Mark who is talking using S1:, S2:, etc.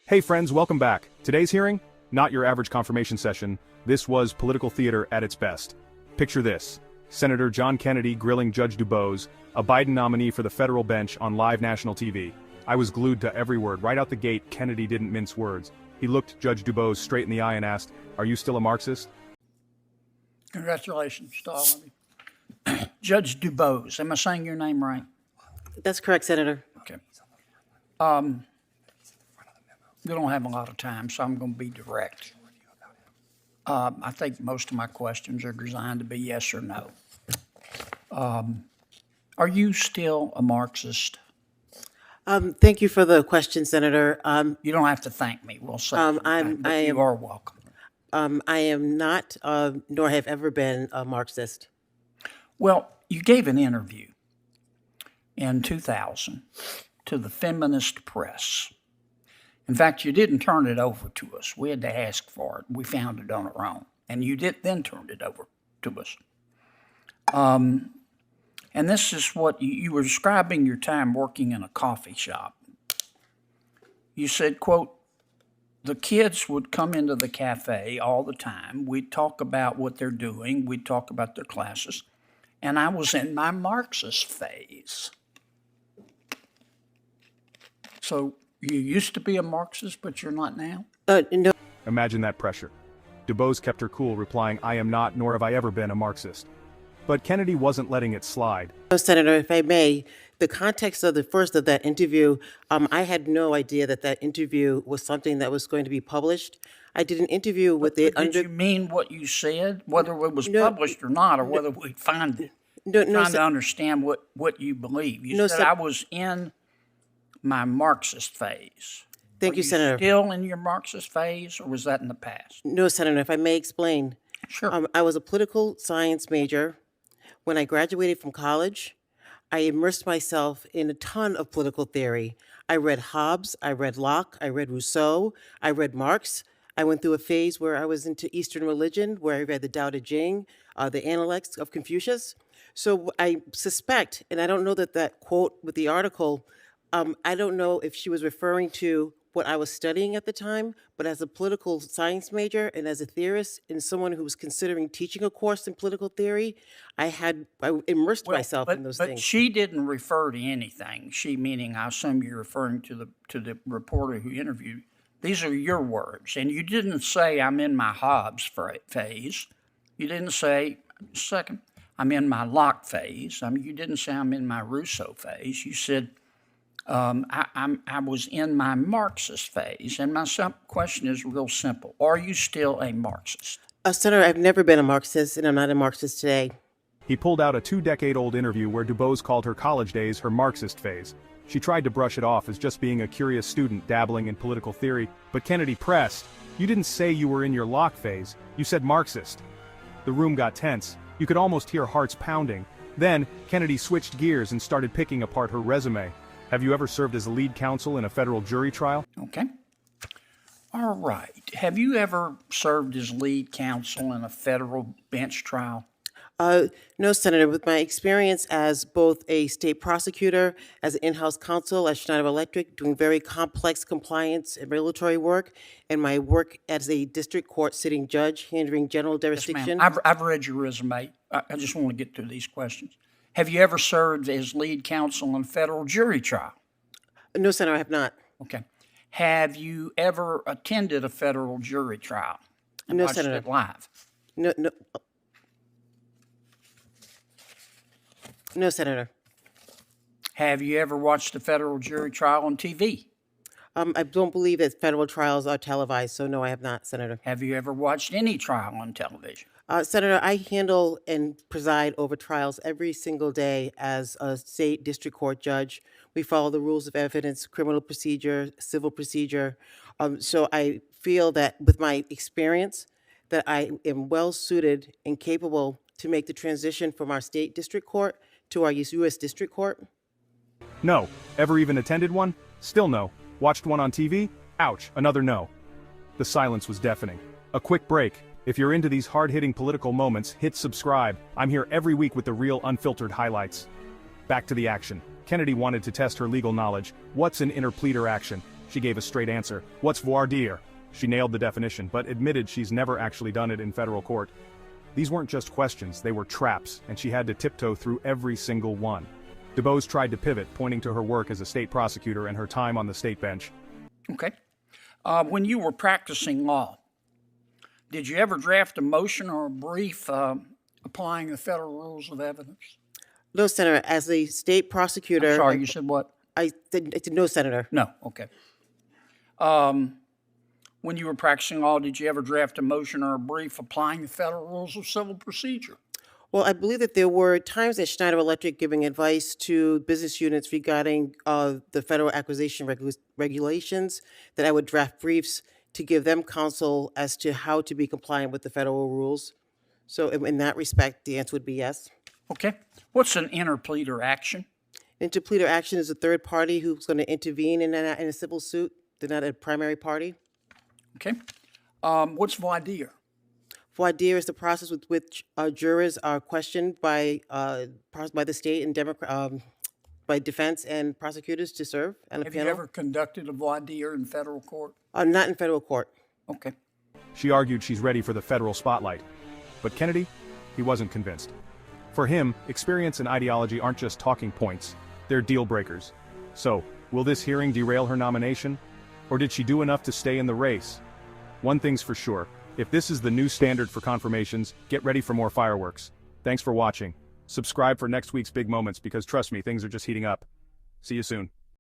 S1: Hey friends, welcome back. Today's hearing? Not your average confirmation session. This was political theater at its best. Picture this. Senator John Kennedy grilling Judge DuBose, a Biden nominee for the federal bench on live national TV. I was glued to every word. Right out the gate, Kennedy didn't mince words. He looked Judge DuBose straight in the eye and asked, "Are you still a Marxist?"
S2: Congratulations to all of you. Judge DuBose, am I saying your name right?
S3: That's correct, Senator.
S2: Okay. We don't have a lot of time, so I'm going to be direct. I think most of my questions are designed to be yes or no. Are you still a Marxist?
S3: Thank you for the question, Senator.
S2: You don't have to thank me. We'll say you are welcome.
S3: I am not, nor have ever been a Marxist.
S2: Well, you gave an interview in 2000 to the feminist press. In fact, you didn't turn it over to us. We had to ask for it. We found it on our own. And you did then turn it over to us. And this is what you were describing your time working in a coffee shop. You said, quote, "The kids would come into the cafe all the time. We'd talk about what they're doing. We'd talk about their classes. And I was in my Marxist phase." So you used to be a Marxist, but you're not now?
S3: No.
S1: Imagine that pressure. DuBose kept her cool, replying, "I am not, nor have I ever been a Marxist." But Kennedy wasn't letting it slide.
S3: No, Senator, if I may, the context of that interview, I had no idea that interview was something that was going to be published. I did an interview with the
S2: Did you mean what you said, whether it was published or not, or whether we'd find it? Trying to understand what you believe. You said I was in my Marxist phase.
S3: Thank you, Senator.
S2: Still in your Marxist phase, or was that in the past?
S3: No, Senator, if I may explain.
S2: Sure.
S3: I was a political science major. When I graduated from college, I immersed myself in a ton of political theory. I read Hobbes, I read Locke, I read Rousseau, I read Marx. I went through a phase where I was into Eastern religion, where I read the Tao Te Ching, the Analects of Confucius. So I suspect, and I don't know that quote with the article, I don't know if she was referring to what I was studying at the time, but as a political science major and as a theorist and someone who was considering teaching a course in political theory, I immersed myself in those things.
S2: But she didn't refer to anything. She, meaning, I assume you're referring to the reporter who interviewed. These are your words, and you didn't say I'm in my Hobbes phase. You didn't say, second, I'm in my Locke phase. You didn't say I'm in my Rousseau phase. You said I was in my Marxist phase, and my question is real simple. Are you still a Marxist?
S3: Senator, I've never been a Marxist, and I'm not a Marxist today.
S1: He pulled out a 2-decade-old interview where DuBose called her college days her Marxist phase. She tried to brush it off as just being a curious student dabbling in political theory, but Kennedy pressed, "You didn't say you were in your Locke phase, you said Marxist." The room got tense. You could almost hear hearts pounding. Then, Kennedy switched gears and started picking apart her resume. "Have you ever served as a lead counsel in a federal jury trial?"
S2: Okay. All right. Have you ever served as lead counsel in a federal bench trial?
S3: No, Senator. With my experience as both a state prosecutor, as an in-house counsel at Schneider Electric, doing very complex compliance and regulatory work, and my work as a district court sitting judge, handling general jurisdiction.
S2: Yes, ma'am. I've read your resume. I just want to get through these questions. Have you ever served as lead counsel in a federal jury trial?
S3: No, Senator, I have not.
S2: Okay. Have you ever attended a federal jury trial and
S3: No,
S2: watched
S3: Senator.
S2: it live?
S3: No, Senator.
S2: Have you ever watched a federal jury trial on TV?
S3: I don't believe that federal trials are televised, so no, I have not, Senator.
S2: Have you ever watched any trial on television?
S3: Senator, I handle and preside over trials every single day as a state district court judge. We follow the rules of evidence, criminal procedure, civil procedure. So I feel that with my experience, that I am well suited and capable to make the transition from our state district court to our U.S. district court.
S1: No. Ever even attended one? Still no. Watched one on TV? Ouch, another no. The silence was deafening. A quick break. If you're into these hard-hitting political moments, hit subscribe. I'm here every week with the real, unfiltered highlights. Back to the action. Kennedy wanted to test her legal knowledge. What's an interpleader action? She gave a straight answer. What's voir dire? She nailed the definition, but admitted she's never actually done it in federal court. These weren't just questions, they were traps, and she had to tiptoe through every single one. DuBose tried to pivot, pointing to her work as a state prosecutor and her time on the state bench.
S2: Okay. When you were practicing law, did you ever draft a motion or a brief applying the federal rules of evidence?
S3: No, Senator. As a state prosecutor...
S2: I'm sorry, you said what?
S3: I said no, Senator.
S2: No, okay. When you were practicing law, did you ever draft a motion or a brief applying the federal rules of civil procedure?
S3: Well, I believe that there were times at Schneider Electric giving advice to business units regarding the federal acquisition regulations, that I would draft briefs to give them counsel as to how to be compliant with the federal rules. So in that respect, the answer would be yes.
S2: Okay. What's an interpleader action?
S3: Interpleader action is a third party who's going to intervene in a civil suit. They're not a primary party.
S2: Okay. What's voir dire?
S3: Voir dire is the process with which jurors are questioned by the state and by defense and prosecutors to serve on a
S2: Have
S3: panel.
S2: you ever conducted a voir dire in federal court?
S3: Not in federal court.
S2: Okay.
S1: She argued she's ready for the federal spotlight. But Kennedy, he wasn't convinced. For him, experience and ideology aren't just talking points, they're deal breakers. So, will this hearing derail her nomination? Or did she do enough to stay in the race? One thing's for sure, if this is the new standard for confirmations, get ready for more fireworks. Thanks for watching. Subscribe for next week's big moments because trust me, things are just heating up. See you soon.